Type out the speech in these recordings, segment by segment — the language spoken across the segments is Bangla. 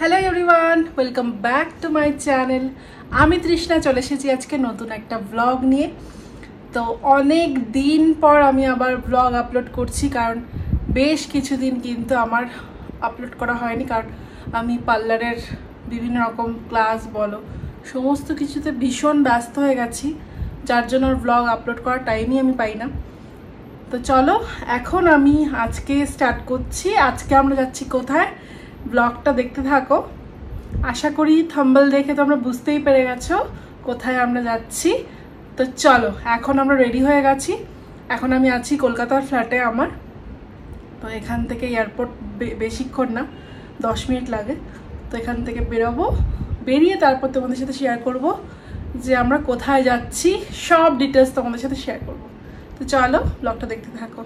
Hello everyone, welcome back to my channel. আমি তৃষ্ণা চলে এসেছি আজকে নতুন একটা ব্লগ নিয়ে। তো অনেক দিন পর আমি আবার ব্লগ আপলোড করছি, কারণ বেশ কিছুদিন কিন্তু আমার আপলোড করা হয়নি, কারণ আমি পার্লারের বিভিন্ন রকম ক্লাস বলো সমস্ত কিছুতে ভীষণ ব্যস্ত হয়ে গেছি, যার জন্য ব্লগ আপলোড করার টাইমই আমি পাই না। তো চলো এখন আমি আজকে স্টার্ট করছি। আজকে আমরা যাচ্ছি কোথায়, ব্লগটা দেখতে থাকো। আশা করি থাম্বনেল দেখে তোমরা বুঝতেই পেরে গেছো কোথায় আমরা যাচ্ছি। তো চলো, এখন আমরা রেডি হয়ে গেছি। এখন আমি আছি কলকাতার ফ্ল্যাটে আমার। তো এখান থেকে এয়ারপোর্ট বেশিক্ষণ না, 10 মিনিট লাগে। তো এখান থেকে বেরোবো, বেরিয়ে তারপর তোমাদের সাথে শেয়ার করব যে আমরা কোথায় যাচ্ছি, সব ডিটেলস তোমাদের সাথে শেয়ার করব। তো চলো ব্লগটা দেখতে থাকো।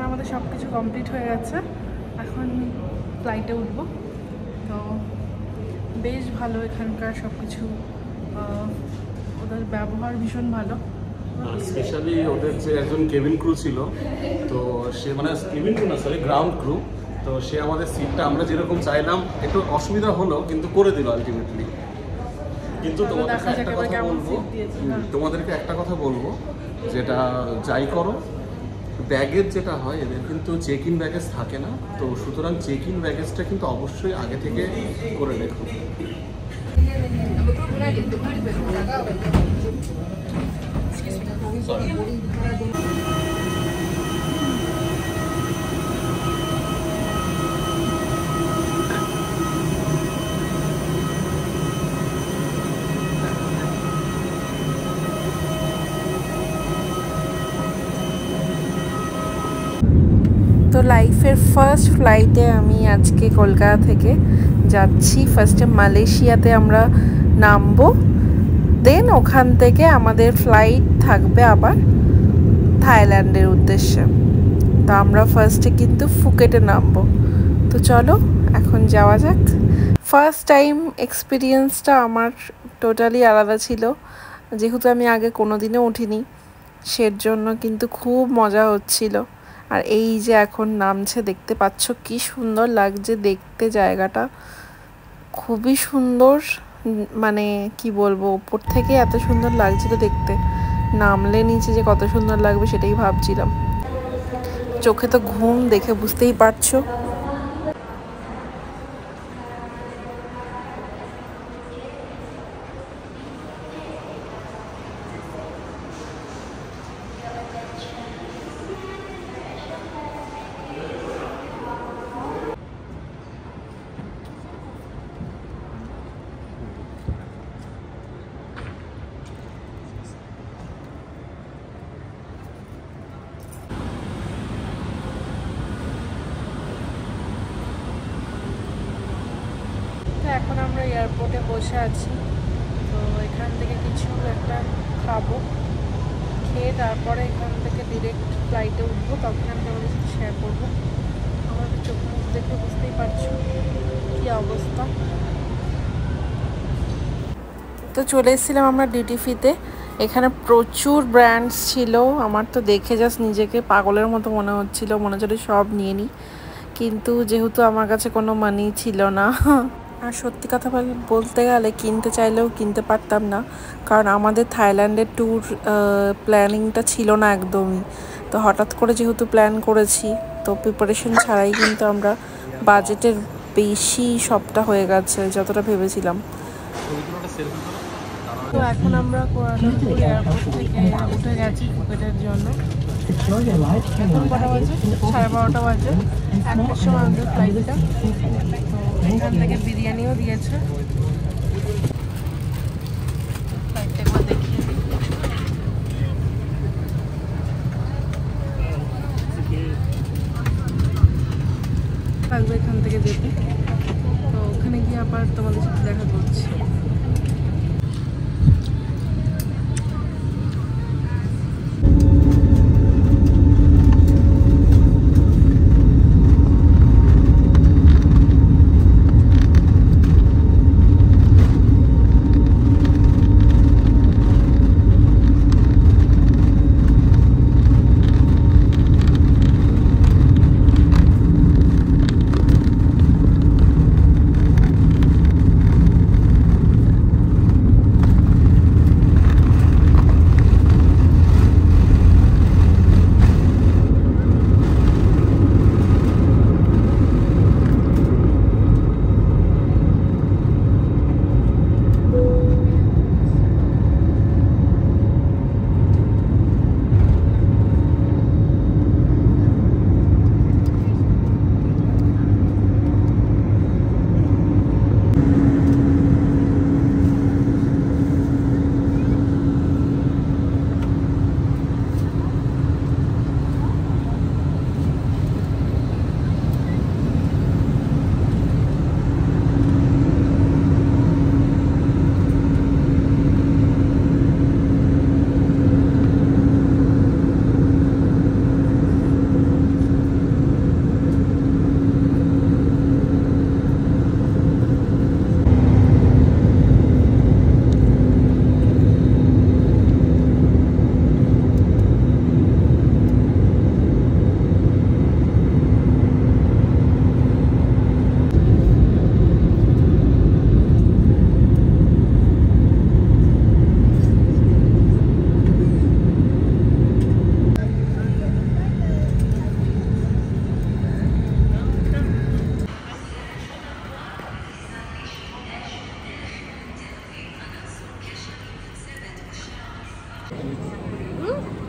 আমাদের সব কিছু কমপ্লিট হয়ে গেছে, এখন ফ্লাইটে উঠবো। তো বেশ ভালো এখানকার সব কিছু, ওদের ব্যবহার ভীষণ ভালো। স্পেশালি ওদের যে একজন কেবিন ক্রু ছিল, তো সে মানে কেবিন ক্রু না, সরি গ্রাউন্ড ক্রু। তো সে আমাদের সিটটা আমরা যেরকম চাইলাম, একটু অসুবিধা হলো কিন্তু করে দিল আলটিমেটলি। কিন্তু তোমাদেরকে একটা কথা বলবো, যেটা যাই করো ব্যাগেজ যেটা হয়, এদের কিন্তু চেক ইন ব্যাগেজ থাকে না। তো সুতরাং চেক ইন ব্যাগেজটা কিন্তু অবশ্যই আগে থেকে করে রেখো। তো লাইফের ফার্স্ট ফ্লাইটে আমি আজকে কলকাতা থেকে যাচ্ছি। ফার্স্টে মালয়েশিয়াতে আমরা নামবো, দেন ওখান থেকে আমাদের ফ্লাইট থাকবে আবার থাইল্যান্ডের উদ্দেশ্যে। তো আমরা ফার্স্টে কিন্তু ফুকেটে নামবো। তো চলো এখন যাওয়া যাক। ফার্স্ট টাইম এক্সপিরিয়েন্সটা আমার টোটালি আলাদা ছিল, যেহেতু আমি আগে কোনো দিনও উঠিনি, সের জন্য কিন্তু খুব মজা হচ্ছিল। আর এই যে এখন নামছে, দেখতে পাচ্ছ কি সুন্দর লাগছে দেখতে, জায়গাটা খুবই সুন্দর। মানে কি বলবো, উপর থেকে এত সুন্দর লাগছিল দেখতে, নামলে নিচে যে কত সুন্দর লাগবে সেটাই ভাবছিলাম। চোখে তো ঘুম, দেখে বুঝতেই পারছো। এখন আমরা এয়ারপোর্টে বসে আছি। তো এখান থেকে কিছু একটা খাবো, খেয়ে তারপরে এখান থেকে ডিরেক্ট ফ্লাইটে উঠবো। তখন আমি আমাদের সাথে শেয়ার করবো। আমাদের চোখ মুখ দেখে বুঝতেই পারছো কী অবস্থা। তো চলে এসেছিলাম আমরা ডিউটি ফ্রিতে। এখানে প্রচুর ব্র্যান্ডস ছিল, আমার তো দেখে জাস্ট নিজেকে পাগলের মতো মনে হচ্ছিল, মনে হচ্ছিল সব নিয়ে নিই। কিন্তু যেহেতু আমার কাছে কোনো মানি ছিল না, আর সত্যি কথা বলতে গেলে কিনতে চাইলেও কিনতে পারতাম না, কারণ আমাদের থাইল্যান্ডের ট্যুর প্ল্যানিংটা ছিল না একদমই। তো হঠাৎ করে যেহেতু প্ল্যান করেছি, তো প্রিপারেশন ছাড়াই কিন্তু আমরা বাজেটের বেশি সবটা হয়ে গেছে যতটা ভেবেছিলাম। তো এখন আমরা কুয়ালালামপুর এয়ারপোর্ট থেকে উঠে গেছি ফুকেটের জন্য। এখন কটা বাজে? 12:30 বাজে। 1টার সময় আমাদের ফ্লাইটটা। তো এখান থেকে বিরিয়ানিও দিয়েছে। ফ্লাইটটা একবার দেখিয়ে লাগবে এখান থেকে যেতে।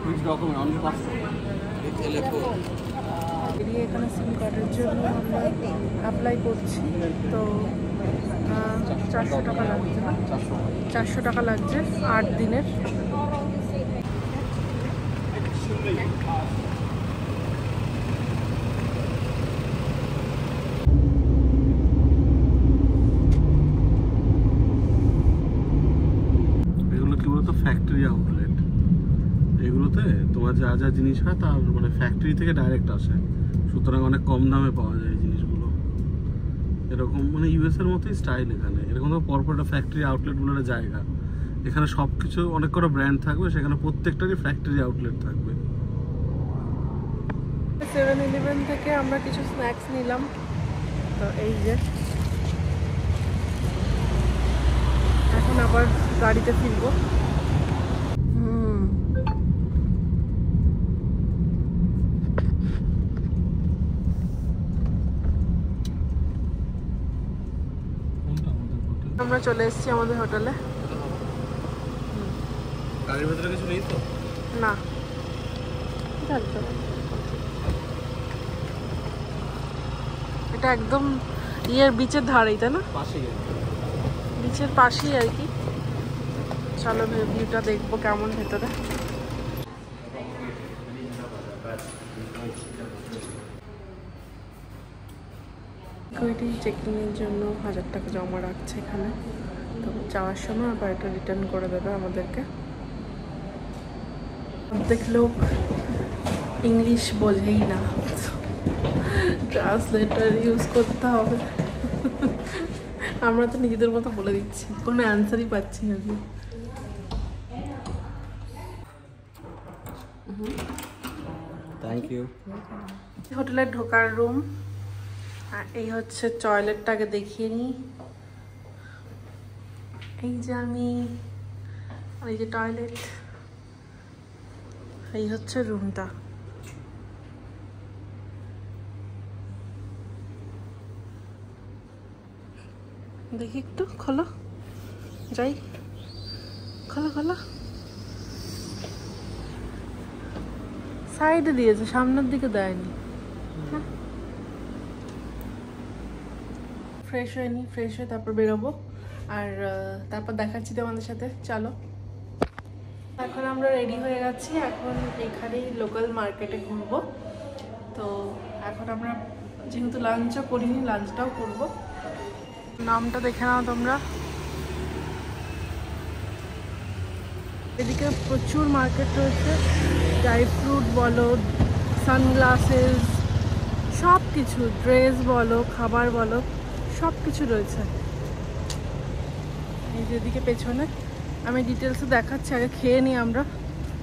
Which document? Only passport. এখানে সিম কার্ডের জন্য আমরা অ্যাপ্লাই করছি, তো 400 টাকা লাগছে না, 400 টাকা লাগছে 8 দিনের। এগুলো কি বলতো ফ্যাক্টরি আউটলেট, এগুলোতে তোমার যা যা জিনিস হয় তার মানে ফ্যাক্টরি থেকে ডাইরেক্ট আসে, সুতরাং অনেক কম দামে পাওয়া যায় এই জিনিসগুলো। এরকম মানে ইউএস এর মতোই স্টাইল এখানে, এরকম তো পরপর একটা ফ্যাক্টরি আউটলেট বলে জায়গা, এখানে সব কিছু অনেক কটা ব্র্যান্ড থাকবে, সেখানে প্রত্যেকটারই ফ্যাক্টরি আউটলেট থাকবে। 7-Eleven থেকে আমরা কিছু স্ন্যাক্স নিলাম, তো এই যে এখন আবার গাড়িতে ফিরবো। আমরা চলে এসেছি আমাদের হোটেলে। গাড়ির ভেতরে কিছু নেই তো? না, এটা একদম ইয়ের বিচের ধারেই, তাই না? বিচের পাশেই আর কি। চলো ভিউটা দেখবো কেমন ভেতরে। সিকিউরিটি চেকিংয়ের জন্য 1000 টাকা জমা রাখছে এখানে, তো যাওয়ার সময় আবার এটা রিটার্ন করে দেবে আমাদেরকে। অর্ধেক লোক ইংলিশ বোঝেই না, ট্রান্সলেটর ইউজ করতে হবে। আমরা তো নিজেদের মতো বলে দিচ্ছি, কোনো অ্যান্সারই পাচ্ছি না। Thank you. হোটেলে ঢোকার রুম, আর এই হচ্ছে টয়লেটটাকে দেখিয়ে নিই। এই যে আমি, এই যে টয়লেট, এই হচ্ছে রুমটা। দেখি একটু খোলো, যাই, খোলো খোলো। সাইডে দিয়েছে, সামনের দিকে দেয়নি। ফ্রেশ হয়ে নিই, ফ্রেশ হয়ে তারপর বেরোবো, আর তারপর দেখাচ্ছি তোমাদের সাথে। চলো, এখন আমরা রেডি হয়ে গেছি, এখন এখানেই লোকাল মার্কেটে ঘুরবো। তো এখন আমরা যেহেতু লাঞ্চও করিনি, লাঞ্চটাও করবো। নামটা দেখে নাও তোমরা। এদিকে প্রচুর মার্কেট রয়েছে, ড্রাই ফ্রুট বলো, সানগ্লাসেস, সব কিছু, ড্রেস বলো, খাবার বলো, সব কিছু রয়েছে। এই যেদিকে পেছনে আমি ডিটেলসে দেখাচ্ছি, আগে খেয়ে নিই আমরা।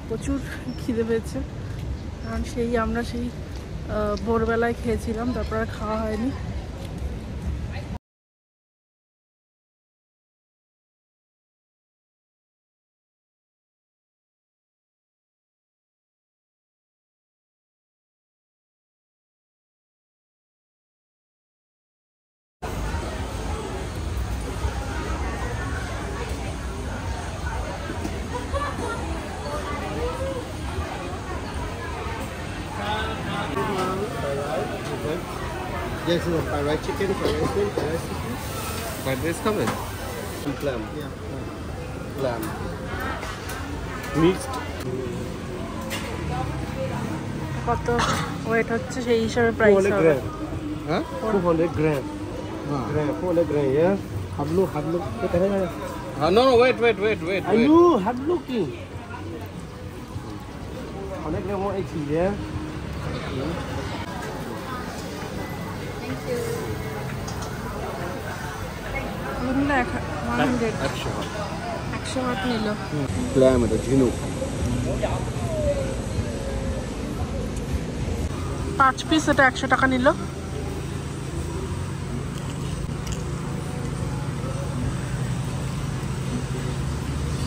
প্রচুর খিদে পেয়েছে, কারণ আমরা সেই ভোরবেলায় খেয়েছিলাম, তারপর আর খাওয়া হয়নি। Yes, no, fried rice chicken, fried rice meal, fried rice chicken. Fried rice খাবে? Clam. Yeah. Clam. Mixed. কত ওয়েট হচ্ছে সেই হিসাবে প্রাইস 200 হবে। gram. Huh? 200 gram. Gram, 400 gram, yeah. Have look. No, wait. I know, have looking. 100 gram, 180, yeah. নিল 100 100 ওয়াট নিল। Clam এটা ঝিনুক। 5 পিস, এটা 100 টাকা নিল।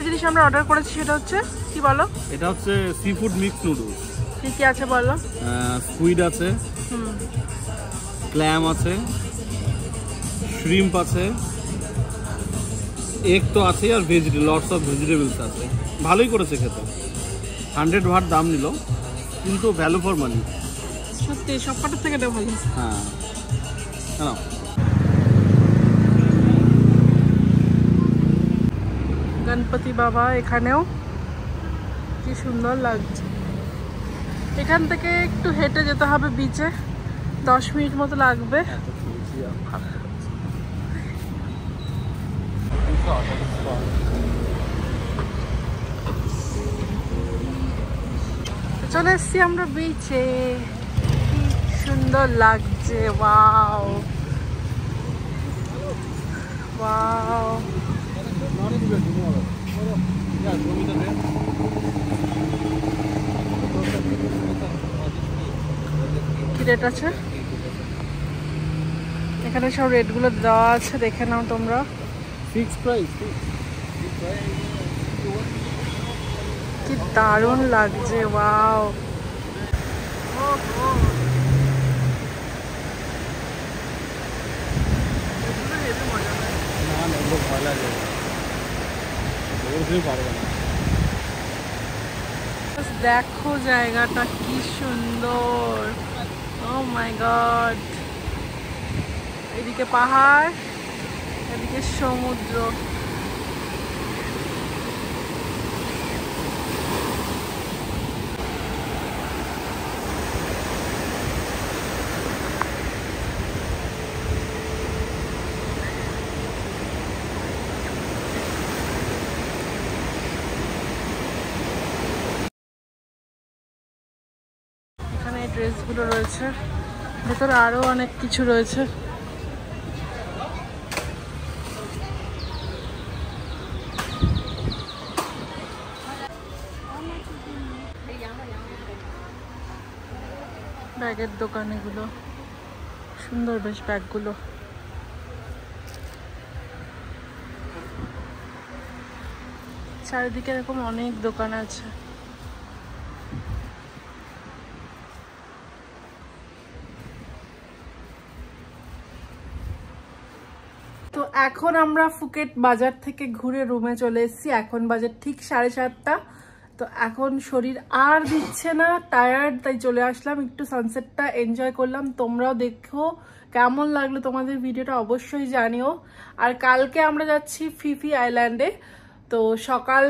জিনিস আমরা অর্ডার করেছি সেটা হচ্ছে কি বলো? এটা হচ্ছে সি ফুড মিক্স নুডলস। কি কি আছে বলো? স্কুইড আছে, ক্ল্যাম আছে, শ্রিম্প আছে, এগ তো আছে, আর লটস অফ ভেজিটেবলস আছে। ভালোই করেছে খেতে। 100 ওয়াট দাম নিল, কিন্তু ভ্যালু ফর মানি। সত্যি সবকটার থেকে এটা ভালো। হ্যাঁ হ্যাঁ। গণপতি বাবা এখানেও কি সুন্দর লাগছে। এখান থেকে একটু হেঁটে যেতে হবে বিচে, 10 মিনিট মতো লাগবে। চলে এসছি আমরা বিচে, কি সুন্দর লাগছে। Wow wow. কি রেট আছে এখানে? সব রেটগুলো দেওয়া আছে, দেখে নাও তোমরা। Fixed price. কি দারুণ লাগছে। ওয়াও। ভয় লাগে, পারবে না। দেখো জায়গাটা কি সুন্দর। ও মাই গড। এদিকে পাহাড়, এদিকে সমুদ্র। এখানে এই ড্রেসগুলো রয়েছে, ভেতরে আরো অনেক কিছু রয়েছে। ব্যাগের দোকান এগুলো, সুন্দর বেশ ব্যাগগুলো। চারিদিকে এরকম অনেক দোকান আছে। তো এখন আমরা ফুকেট বাজার থেকে ঘুরে রুমে চলে এসেছি। এখন বাজার ঠিক 7:30। তো এখন শরীর আর দিচ্ছে না, টায়ার্ড, তাই চলে আসলাম, একটু সানসেটটা এনজয় করলাম। তোমরাও দেখো কেমন লাগলো তোমাদের ভিডিওটা অবশ্যই জানিও। আর কালকে আমরা যাচ্ছি ফিফি আইল্যান্ডে। তো সকাল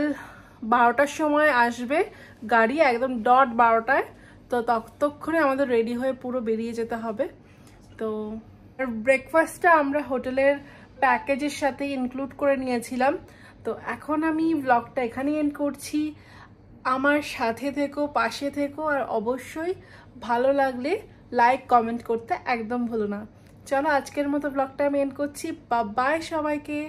12টার সময় আসবে গাড়ি, একদম ডট 12টায়। তো ততক্ষণে আমাদের রেডি হয়ে পুরো বেরিয়ে যেতে হবে। তো ব্রেকফাস্টটা আমরা হোটেলের প্যাকেজের সাথে ইনক্লুড করে নিয়েছিলাম। তো এখন আমি ব্লগটা এখানেই এন্ড করছি। আমার সাথে থেকো, পাশে থেকো, আর অবশ্যই ভালো লাগলে লাইক কমেন্ট করতে একদম ভুলো না। চলো আজকের মতো ব্লগটা আমি এন্ড করছি। বাই সবাইকে।